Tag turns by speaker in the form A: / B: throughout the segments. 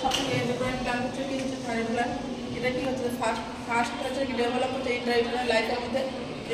A: সবথেকে important gland হচ্ছে কি হচ্ছে থাইরয়েড গ্ল্যান্ড। এটা কি হচ্ছে ফার্স্ট হচ্ছে ডেভেলপ হচ্ছে ইন্ট্রাইউটেরাইন লাইফের মধ্যে।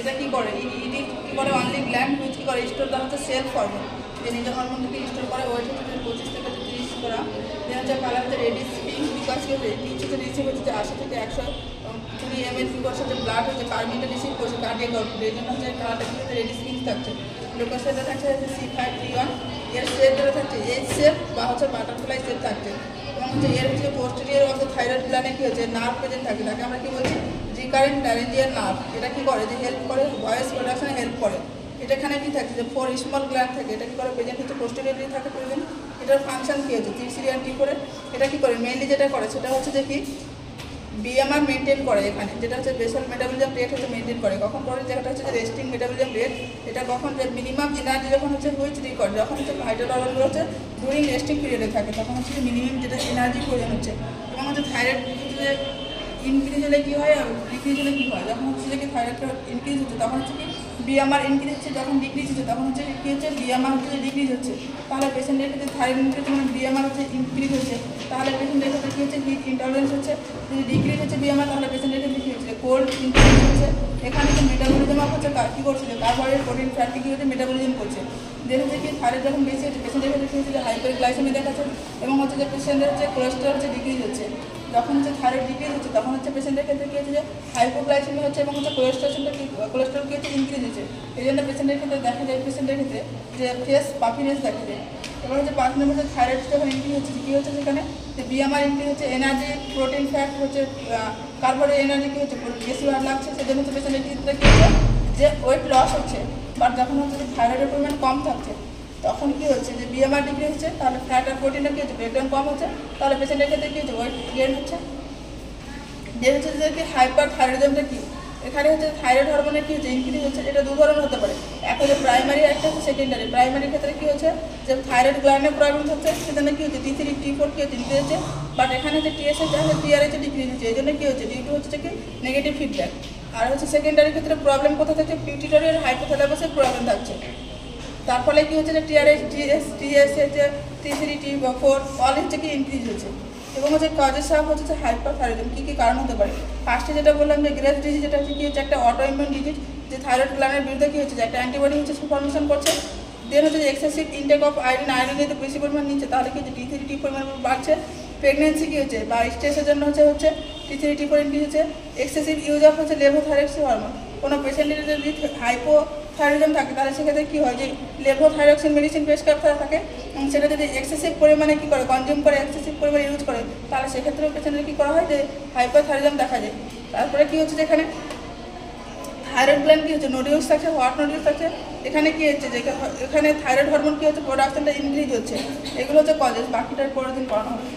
A: এটা কি করে ইডি কি করে অনলি গ্ল্যান্ড হুইচ কি করে স্টোর দেওয়া হচ্ছে সেলফ হরমোন, যে নিজের হরমোন থেকে স্টোর করে। ওয়েট হচ্ছে 25 থেকে 30 গ্রাম। দেন হচ্ছে কালার হচ্ছে রেডিশ পিঙ্ক, বিকজ কি হচ্ছে পিচ হচ্ছে রিসিভ হচ্ছে 80 থেকে 120 ml, বিকজ হচ্ছে ব্লাড হচ্ছে পার মিনিটে রিসিভ করছে কার্ডিয়াক আউটপুট। এই জন্য হচ্ছে কালারটা কি হচ্ছে রেডিশ পিঙ্ক থাকছে। লোকোসেটা থাকছে C531, এর শেপ যেটা থাকছে এইচ শেপ বা হচ্ছে বাটারফ্লাই শেপ থাকছে। এবং হচ্ছে এর হচ্ছে পোস্টেরিয়র অফ দ্য থাইরয়েড গ্ল্যান্ডে কি হচ্ছে নার্ভ প্রেজেন্ট থাকে, তাকে আমরা কি বলছি রিকারেন্ট ল্যারিঞ্জিয়াল নার্ভ। এটা কি করে যে হেল্প করে ভয়েস প্রোডাকশনে হেল্প করে। এটা এখানে কি থাকে যে 4 স্মল গ্ল্যান্ড থাকে। এটা কি করে প্রেজেন্ট হচ্ছে পোস্টেরিয়রলি থাকে প্রেজেন্ট। এটার ফাংশন কি হচ্ছে T3 and T4। এটা কি করে মেইনলি যেটা করে সেটা হচ্ছে যে কি বিএমআর মেনটেন করে এখানে, যেটা হচ্ছে বেসাল মেটাবলিজম রেট হচ্ছে মেনটেন করে। কখন করে যেটা হচ্ছে যে রেস্টিং মেটাবলিজম রেট। এটা কখন যে মিনিমাম এনার্জি যখন হচ্ছে হুইচ রিকর্ড, যখন হচ্ছে ভাইটাল অর্গানগুলো হচ্ছে ডুরিং রেস্টিং পিরিয়ডে থাকে, তখন হচ্ছে মিনিমাম যেটা এনার্জি প্রয়োজন হচ্ছে। এবং হচ্ছে থাইরয়েড হচ্ছে ইনক্রিজ হলে কী হয় আর ডিক্রিজ হলে কী হয়। যখন হচ্ছে যে থাইরয়েডটা ইনক্রিজ হচ্ছে তখন হচ্ছে কি বিএমআর ইনক্রিজ হচ্ছে, যখন ডিক্রিজ হচ্ছে তখন হচ্ছে কী হচ্ছে বিএমআর হচ্ছে ডিক্রিজ হচ্ছে। তাহলে পেশেন্টের ক্ষেত্রে থাইরয়েড ইনক্রিজ মানে বিএমআর হচ্ছে ইনক্রিজ হচ্ছে, তাহলে পেশেন্টের ক্ষেত্রে কী হচ্ছে হিট ইন্টলারেন্স হচ্ছে। যদি ডিক্রিজ হচ্ছে বিএমআর তাহলে পেশেন্টের ক্ষেত্রে কী হচ্ছে কোল্ড ইনক্রিজ হচ্ছে। এখানে যে মেটাবলিজম হচ্ছে কী করছে যে কার্বোহাইড্রেট প্রোটিন ফ্যাটকে কী হচ্ছে মেটাবলিজম করছে। দেন হচ্ছে কি থাইরয়েড যখন বেশি হচ্ছে পেশেন্টের ক্ষেত্রে কী হচ্ছে যে হাইপারগ্লাইসেমিয়া দেখাচ্ছে। এবং হচ্ছে যে পেশেন্টের হচ্ছে কোলেস্টেরল হচ্ছে ডিক্রিজ হচ্ছে। যখন হচ্ছে থাইরয়েড ডিক্রিজ হচ্ছে তখন হচ্ছে পেশেন্টের ক্ষেত্রে কী হচ্ছে যে হাইপোগ্লাইসেমিয়া হচ্ছে এবং হচ্ছে কোলেস্টেরল কী হচ্ছে ইনক্রিজ হচ্ছে। এই জন্য পেশেন্টের ক্ষেত্রে দেখা যায় পেশেন্টের ক্ষেত্রে যে ফেস পাফিনেস দেখা যায়। এবার হচ্ছে পাফিনেস হচ্ছে থাইরয়েড যখন ইনক্রিজ হচ্ছে কী হচ্ছে সেখানে যে বিএমআর ইনক্রিজ হচ্ছে, এনার্জি প্রোটিন ফ্যাট হচ্ছে কার্বোহাইড্রেট এনার্জি কী হচ্ছে বেশি ভালো লাগছে। সেজন্য হচ্ছে পেশেন্টের ক্ষেত্রে কী হচ্ছে যে ওয়েট লস হচ্ছে। বাট যখন হচ্ছে যে থাইরয়েডের পরিমাণ কম থাকছে তখন কী হচ্ছে যে বিএমআর ডিগ্রি হচ্ছে, তাহলে ফ্যাট আর প্রোটিনের কী হচ্ছে ব্রেকডাউন কম হচ্ছে, তাহলে পেশেন্টের ক্ষেত্রে কী হচ্ছে ওয়েট গেইন হচ্ছে। যে হচ্ছে যে কি হাইপার থাইরয়েডিজমটা কি, এখানে হচ্ছে থাইরয়েড হরমোনের কী হচ্ছে ইনক্রিজ হচ্ছে। এটা দু ধরনের হতে পারে, একটা হচ্ছে প্রাইমারি, একটা হচ্ছে সেকেন্ডারি। প্রাইমারির ক্ষেত্রে কী হচ্ছে যে থাইরয়েড গ্ল্যান্ডের প্রবলেম হচ্ছে, সেজন্য কী হচ্ছে T3 T4 কী হচ্ছে ডিক্রিজ হচ্ছে। বাট এখানে যে TSH আছে TRH ডিক্রিজ হচ্ছে। এই জন্য কী হচ্ছে ডিউ টু হচ্ছে কি নেগেটিভ ফিডব্যাক। আর হচ্ছে সেকেন্ডারি ক্ষেত্রে প্রবলেম কোথা থেকে পিউটিটারি আর হাইপোথ্যালামাসের প্রবলেম থাকছে। তার ফলে কী হচ্ছে যে TRH TSH T3 T4 all হচ্ছে কি ইনক্রিজ হচ্ছে। এবং হচ্ছে কজেস অফ হচ্ছে হাইপারথাইরয়েডিজম কী কী কারণ হতে পারে। ফার্স্টে যেটা বললাম যে গ্রেভস ডিজিজ, যেটা হচ্ছে কী হচ্ছে একটা অটো ইমিউন ডিজিজ, যে থাইরয়েড গ্ল্যান্ডের বিরুদ্ধে কী হচ্ছে যে একটা অ্যান্টিবডি হচ্ছে ফর্মেশন করছে। দেন হচ্ছে যে এক্সেসিভ ইনটেক অফ আয়রন যদি বেশি পরিমাণ নিচ্ছে তাহলে কি হচ্ছে T3 T4 পরিমাণ বাড়ছে। প্রেগনেন্সি কী হচ্ছে বা স্ট্রেসের জন্য হচ্ছে T3 T4 ইনক্রিজ হচ্ছে। এক্সেসিভ ইউজ অফ হচ্ছে লেভোথাইরক্সিন হরমোন। কোনো পেশেন্টের যদি হাইপোথাইরয়েডিজম থাকে তাহলে সেক্ষেত্রে কী হয় যে লেভোথাইরক্সিন মেডিসিন প্রেসক্রাইব করা থাকে, এবং সেটা যদি এক্সেসিভ পরিমাণে কী করে কনজিউম করে এক্সেসিভ পরিমাণে ইউজ করে তাহলে সেক্ষেত্রেও পেশেন্টের কী করা হয় যে হাইপোথাইরয়েডিজম দেখা যায়। তারপরে কী হচ্ছে যে এখানে থাইরয়েড গ্ল্যান্ড কী হচ্ছে নোডিউলস থাকছে, হোয়াট নোডিউলস থাকছে। এখানে কী হচ্ছে যে এখানে থাইরয়েড হরমোন কী হচ্ছে প্রোডাকশনটা ইনক্রিজ হচ্ছে। এগুলো হচ্ছে কজেস, বাকিটার পরের দিন করানো হবে।